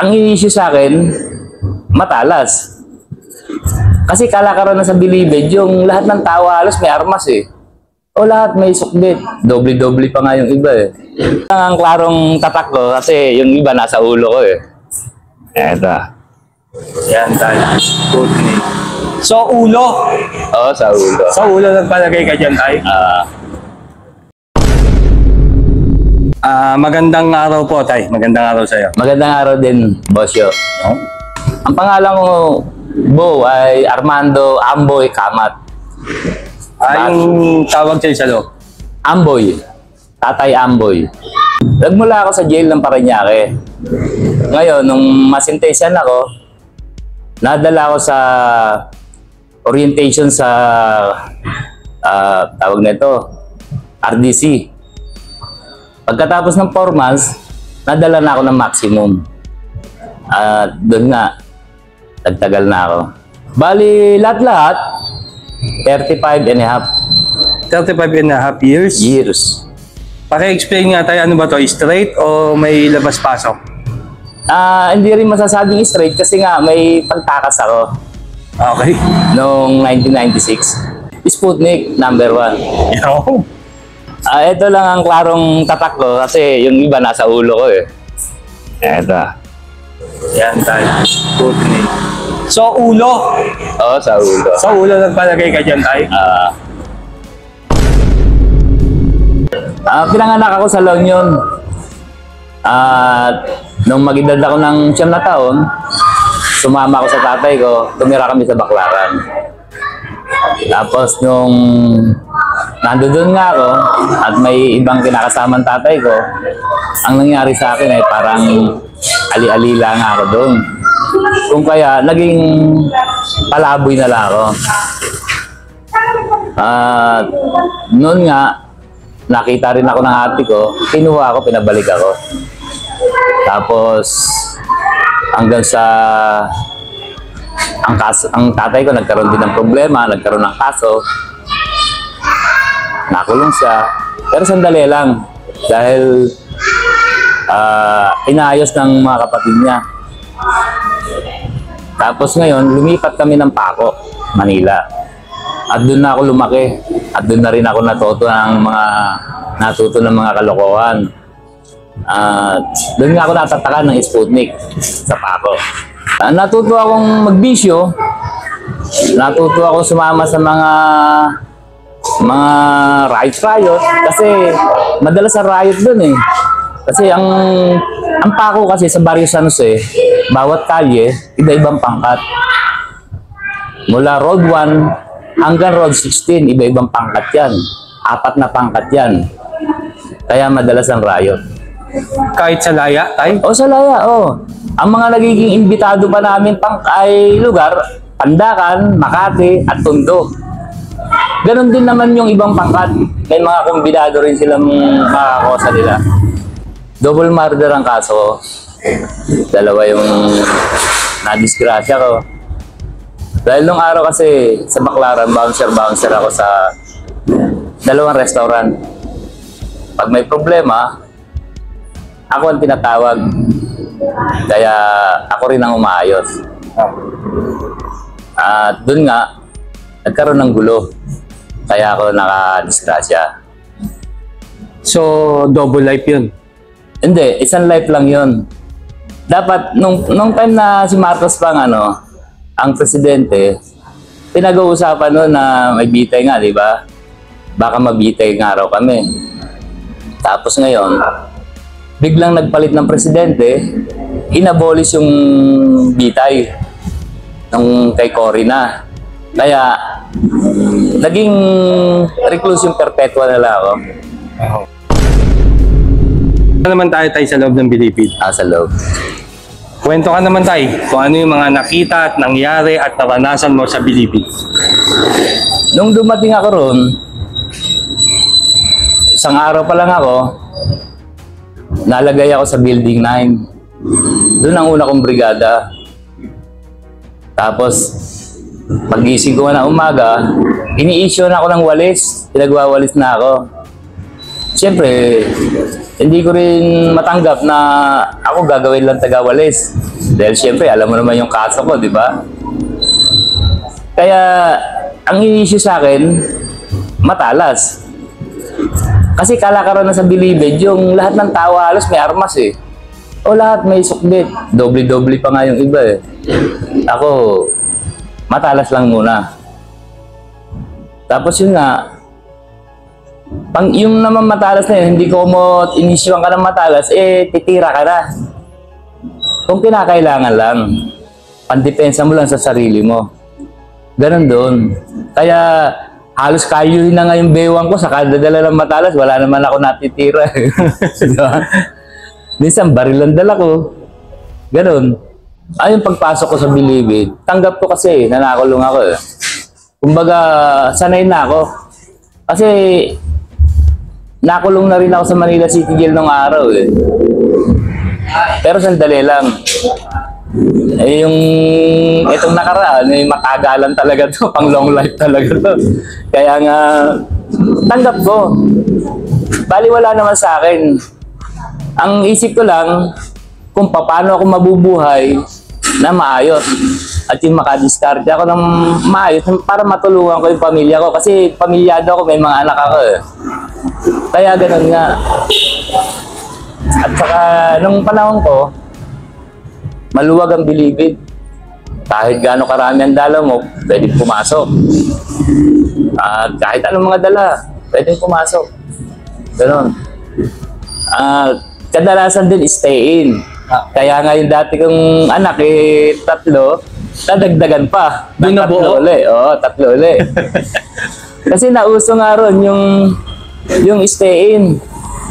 ang issue sa akin, matalas. Kasi kalakaran na sa Bilibid, yung lahat ng tao halos may armas eh. O lahat may sukbit. Doble-doble pa nga yung iba eh. Ang klarong tatak ko kasi yung iba nasa ulo ko eh. Eto. Yan tayo. Sputnik. So, ulo? Oo, sa ulo. Sa ulo nagpalagay ka dyan, tay? Magandang araw po, tay. Magandang araw sa'yo. Magandang araw din, Bosyo. Oh? Ang pangalan ko, Bo, ay Armando Amboy Kamat. Yung tawag sa'yo sa loob? Amboy. Tatay Amboy. Nagmula ako sa jail ng Parañaque. Ngayon, nung masintesan ako, nadala ako sa orientation sa tawag nito, RDC. Pagkatapos ng 4 months, nadala na ako ng maximum. Doon nga, nagtagal na ako. Bali, lahat-lahat, 35 and a half. 35 and a half years? Years. Paki-explain nga tayo, ano ba to? Straight o may labas-pasok? Hindi rin masasabing straight kasi nga may pagtakas ako. Okay. Noong 1996. Sputnik, number 1. Yo. Ito lang ang klarong tatak ko kasi yung iba nasa ulo ko eh. Ito. Yan tayo. Sputnik. So, ulo? Oo, sa ulo. Sa ulo nagpalagay ka dyan, tay? Pinanganak ako sa La Union. Nung mag-edad ako ng 9 na taon, sumama ako sa tatay ko, tumira kami sa Baclaran. Tapos nung nandoon nga ako at may ibang kinakasamang tatay ko, ang nangyari sa akin ay parang ali-alila nga ako doon. Kung kaya, naging palaboy na lang ako. Noon nga, nakita rin ako ng ate ko, kinuha ako, pinabalik ako. Tapos, hanggang sa ang tatay ko nagkaroon din ng problema, nagkaroon ng kaso. Nakulong siya. Pero sandali lang. Dahil inayos ng mga kapatid niya. Tapos ngayon, lumipat kami ng Paco, Manila. At doon na ako lumaki. At doon na rin ako natuto ng mga kalokohan. Doon nga ako natataka ng Sputnik sa Paco. Natuto akong magbisyo. Natuto akong sumama sa mga riot kasi madalas sa riot doon eh. Kasi ang Paco kasi sa Barrio San Jose, bawat kalye, iba-ibang pangkat. Mula Road 1 hanggang Road 16, iba-ibang pangkat yan. 4 na pangkat yan. Kaya madalas ang riot. Kahit sa laya, tay? O sa laya, o. Ang mga nagiging imbitado pa namin ay lugar, Pandakan, Makati, at Tondo. Ganon din naman yung ibang pangkat. May mga kumbidado rin silang mga kosa nila. Double murder ang kaso. 2 yung nadisgrasya ko. Dahil nung araw kasi sa Baclaran, bouncer ako sa 2 restaurant. Pag may problema, ako ang tinatawag. Kaya ako rin ang umaayos. At doon nga, nagkaroon ng gulo. Kaya ako nakadisgrasya. So, double life yun? Hindi, isang life lang yun. Dapat, nung time na si Marcos pang ang presidente, pinag-uusapan noon na may bitay nga, di ba? Baka mabitay nga raw kami. Tapos ngayon, biglang nagpalit ng presidente, inabolish yung bitay ng kay Cory na. Kaya, naging recluse yung perpetua na lang ako. Ano naman tayo sa loob ng Bilibid? Sa loob. Kwento ka naman tayo kung ano yung mga nakita at nangyari at naranasan mo sa Bilibid. Nung dumating ako roon, isang araw pa lang ako, nalagay ako sa Building 9. Doon ang una kong brigada. Tapos, pag-gising ko na umaga, ini-issue na ako ng walis. Pinagwawalis na ako. Siyempre, hindi ko rin matanggap na ako gagawin lang taga-walis. Dahil syempre, alam mo naman yung kaso ko, di ba? Kaya, ang issue sa akin, matalas. Kasi kalakaran na sa Bilibid, yung lahat ng tao halos may armas eh. O lahat may sukbit. Doble-doble pa nga yung iba eh. Ako, matalas lang muna. Tapos yun nga, yung naman matalas na yun, hindi ko mo inisyuan ka ng matalas, eh, titira ka na. Kung kinakailangan lang, pandepensa mo lang sa sarili mo. Ganon doon. Kaya, halos kayuhin na nga yung bewang ko sa kadadala ng matalas, wala naman ako natitira. Diba? Minsan, baril ang dala ko. Ganon. Ayun, pagpasok ko sa Bilibid, tanggap ko kasi, nanakulong ako eh. Kumbaga, sanay na ako. Kasi, nakulong na rin ako sa Manila City Jail nung araw eh. Pero sandali lang. Eh, yung itong nakaraan, eh, matagalan talaga to, pang long life talaga to. Kaya nga, tanggap ko. Bali wala naman sa akin. Ang isip ko lang, kung paano ako mabubuhay na maayos. At yung makadiskarte ako ng maayos para matulungan ko yung pamilya ko. Kasi pamilyado ako, may mga anak ako eh. Kaya ganun nga. At saka, nung panahon ko, maluwag ang Bilibid. Kahit gaano karami ang dala mo, pwedeng pumasok. At kahit anong mga dala, pwedeng pumasok. Ganon. Kadalasan din stay in. Kaya nga yung dati kong anak, eh, 3, nadagdagan pa. Doon na buo? Oo, 3 uli. Kasi nauso nga ron yung stay in.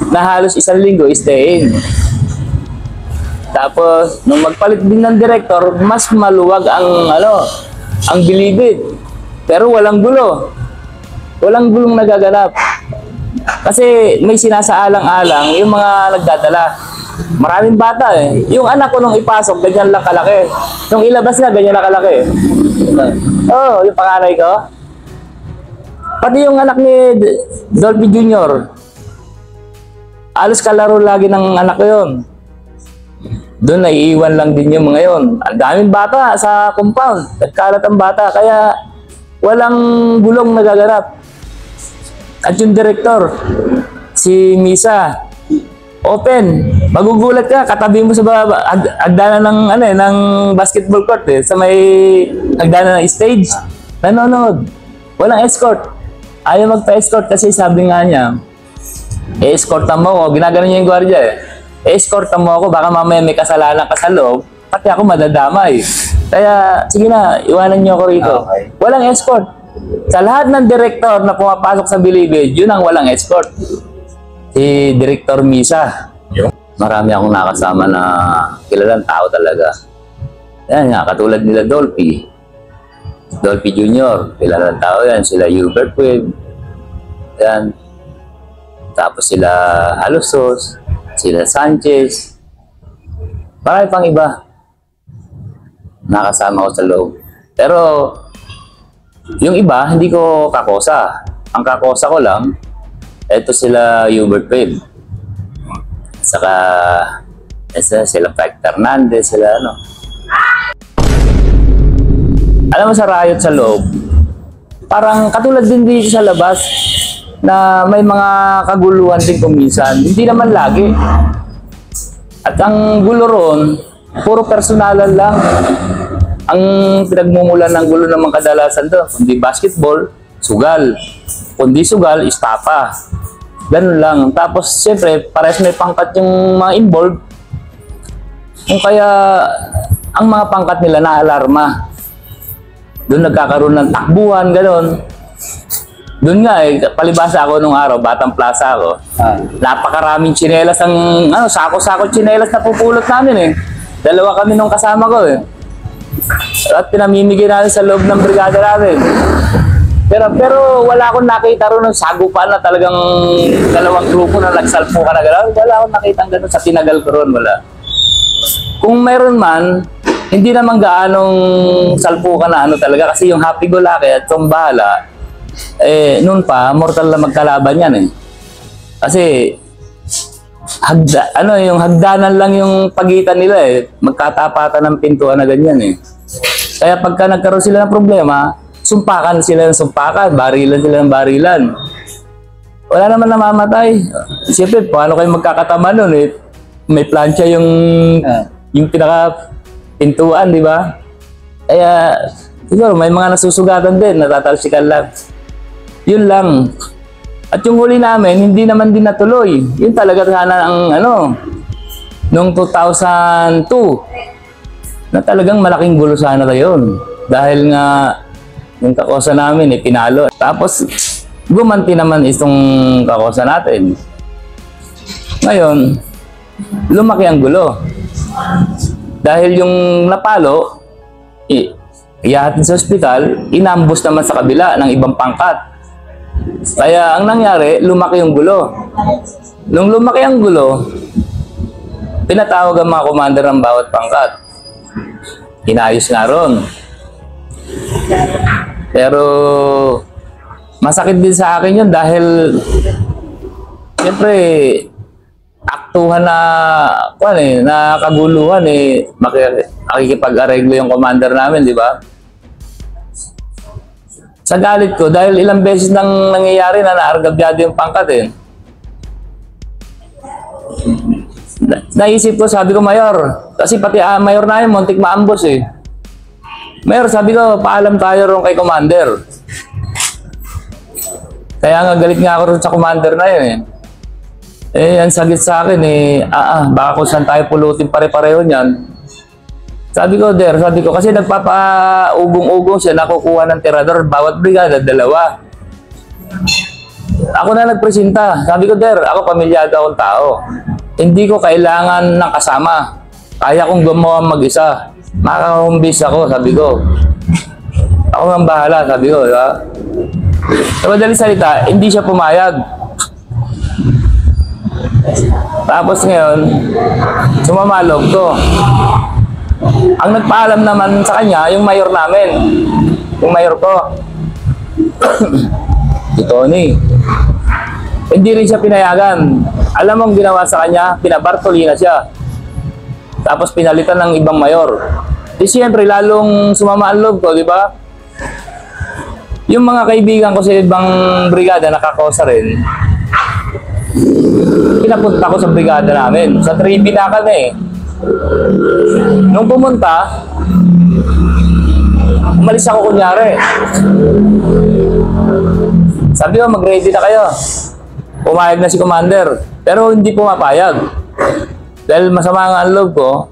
Na halos 1 linggo stay in. Tapos, nung magpalit din ng director, mas maluwag ang Bilibid. Pero walang gulo. Walang gulong nagaganap. Kasi may sinasaalang-alang yung mga nagdadala. Maraming bata eh. Yung anak ko nung ipasok, ganyan lang kalaki. Nung ilabas na, ganyan lang kalaki. Oo, yung panganay ko. Pati yung anak ni Dolphy Jr. Alos kalaro lagi ng anak ko yun. Doon naiiwan lang din yung mga yun. Ang daming bata sa compound. Nagkalat ang bata. Kaya walang gulong nagaganap. At yung director, si Misa, open. Magugulat ka, katabi mo sa hagdanan ng basketball court eh. Sa may hagdanan ng stage. Nanonood. Walang escort. Ayaw magpa-escort kasi sabi nga niya, escortan mo ako. Ginagano niya yung gwardiya eh. Escortan mo ako, baka mamaya may kasalanan ka sa loob, pati ako madadamay. Kaya, sige na, iwanan niyo ako rito. Okay. Walang escort. Sa lahat ng direktor na pumapasok sa Bilibid, yun ang walang escort. Si Director Misa. Marami akong nakasama na kilalang tao talaga. Yan nga, katulad nila Dolphy. Dolphy Jr. Kilalang tao yan. Sila Hubert Webb. Yan. Tapos sila Alosos. Sila Sanchez. Marami pang iba. Nakasama ko sa loob. Pero, yung iba, hindi ko kakosa. Ang kakosa ko lang, eto sila Hubert Webb. Saka, sila Frank Hernandez, sila ano. Alam mo sa riot sa loob, parang katulad din dito sa labas, na may mga kaguluhan din kuminsan. Hindi naman lagi. At ang gulo ron, puro personalan lang. Ang pinagmumulan ng gulo naman kadalasan doon, kundi basketball, sugal. Kundi sugal, istapa. Ganun lang. Tapos, siyempre, parehas may pangkat yung mga involved. Kung kaya, ang mga pangkat nila na-alarma. Doon nagkakaroon ng takbuhan, ganun. Doon nga eh, palibasa ako nung araw, Batang Plaza ako. Napakaraming tsinelas ang, sako-sako tsinelas na pupulot namin eh. 2 kami nung kasama ko eh. At pinamimigay namin sa loob ng brigada namin. Pero wala akong nakita ron ng sagupan na talagang 2 grupo na nagsalpo ka na gano'n. Wala akong nakita gano'n sa tinagal ko ron, wala. Kung meron man, hindi naman gaanong salpo ka na talaga kasi yung Happy Go Lucky at Tumbahala, noon pa, mortal na magkalaban yan eh. Kasi, yung hagdanan lang yung pagitan nila eh. Magkatapatan ng pintuan na ganyan eh. Kaya pagka nagkaroon sila ng problema, sumpakan sila ng sumpakan, barilan sila ng barilan. Wala naman namamatay. Siyempre, paano kayo magkakatama nun eh? May plancha yung pinaka pintuan, di ba? Kaya, siguro may mga nasusugatan din, natatalsikan lang. Yun lang. At yung huli namin, hindi naman din natuloy. Yun talaga sana ang noong 2002, na talagang malaking gulo sana yun. Dahil nga, yung kakosa namin, pinalo. Tapos, gumanti naman itong kakosa natin. Ngayon, lumaki ang gulo. Dahil yung napalo, iyahatid sa ospital, inambos naman sa kabila ng ibang pangkat. Kaya ang nangyari, lumaki yung gulo. Nung lumaki ang gulo, pinatawag ang mga commander ng bawat pangkat. Inayos nga ron. Pero masakit din sa akin yun dahil siyempre aktuhan na kaguluhan makikipag-areglo yung commander namin, di ba? Sa galit ko, dahil ilang beses nang nangyayari na naargabyado yung pangkat eh. Naisip ko, sabi ko, Mayor, kasi pati Mayor na yun, muntik maambos eh. Mayor, sabi ko, paalam tayo ron kay Commander. Kaya nga galit nga ako ron sa Commander na yun eh. Ang sagit sa akin eh, baka kung saan tayo pulutin pare-pareho niyan. Sabi ko, kasi nagpapa-ugong-ugong siya, nakukuha ng tirador, bawat brigada, 2. Ako na nagpresenta. Sabi ko, ako pamilyado akong tao. Hindi ko kailangan ng kasama. Kaya kong gumawa mag-isa. Makahumbis ako, sabi ko. Ako ang bahala, sabi ko, di ba? Sa madaling salita, hindi siya pumayag. Tapos ngayon, sumamalog to. Ang nagpaalam naman sa kanya, yung mayor namin. Yung mayor ko. Si Tony. Hindi rin siya pinayagan. Alam mo ang ginawa sa kanya? Pinabartolina siya. Tapos pinalitan ng ibang mayor. Di siyempre, lalong sumama ang loob ko, di ba? Yung mga kaibigan ko sa ibang brigada, nakakosa rin. Pinapunta ko sa brigada namin. Sa tribi na kami eh. Nung pumunta, umalis ako kunyari. Sabi ko, mag-ready na kayo. Pumayag na si Commander. Pero hindi pumapayag. Dahil masama nga ang loob ko,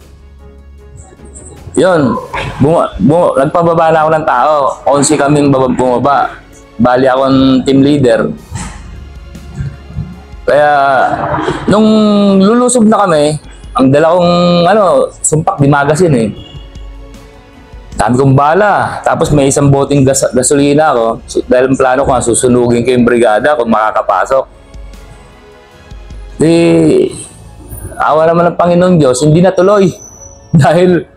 yun, nagpababa na ako ng tao. 11 kaming bumaba. Bali akong team leader. Kaya, nung lulusob na kami, ang dala kong, sumpak, di magasin eh. Sabi kong bala. Tapos may isang boting gasolina ako. Dahil ang plano ko, susunugin ko yung brigada kung makakapasok. Di, awa naman ng Panginoon Diyos, hindi natuloy. Dahil,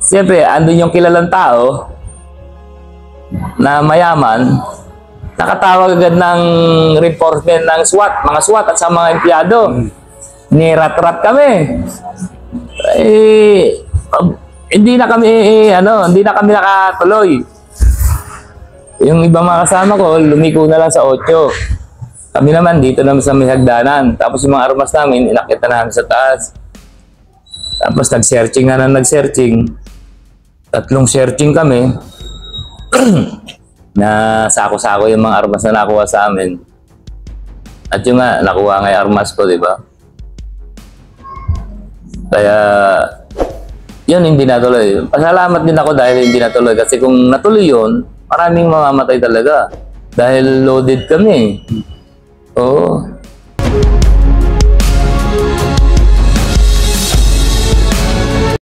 siyempre, andun yung kilalang tao na mayaman, nakatawag agad ng reinforcement ng SWAT, mga SWAT at sa mga empleyado. Nirat-rat kami. Hindi na kami nakatuloy. Yung ibang mga kasama ko, lumiko na lang sa 8. Kami naman dito naman sa may hagdanan. Tapos yung mga armas namin, inakita namin sa taas. Tapos nag-searching. 3 searching kami. Na sako-sako yung mga armas na nakuha sa amin. At yung nga, nakuha nga yung armas ko, di ba? Kaya, yun, hindi natuloy. Pasalamat din ako dahil hindi natuloy. Kasi kung natuloy yun, maraming mamamatay talaga. Dahil loaded kami. Oo.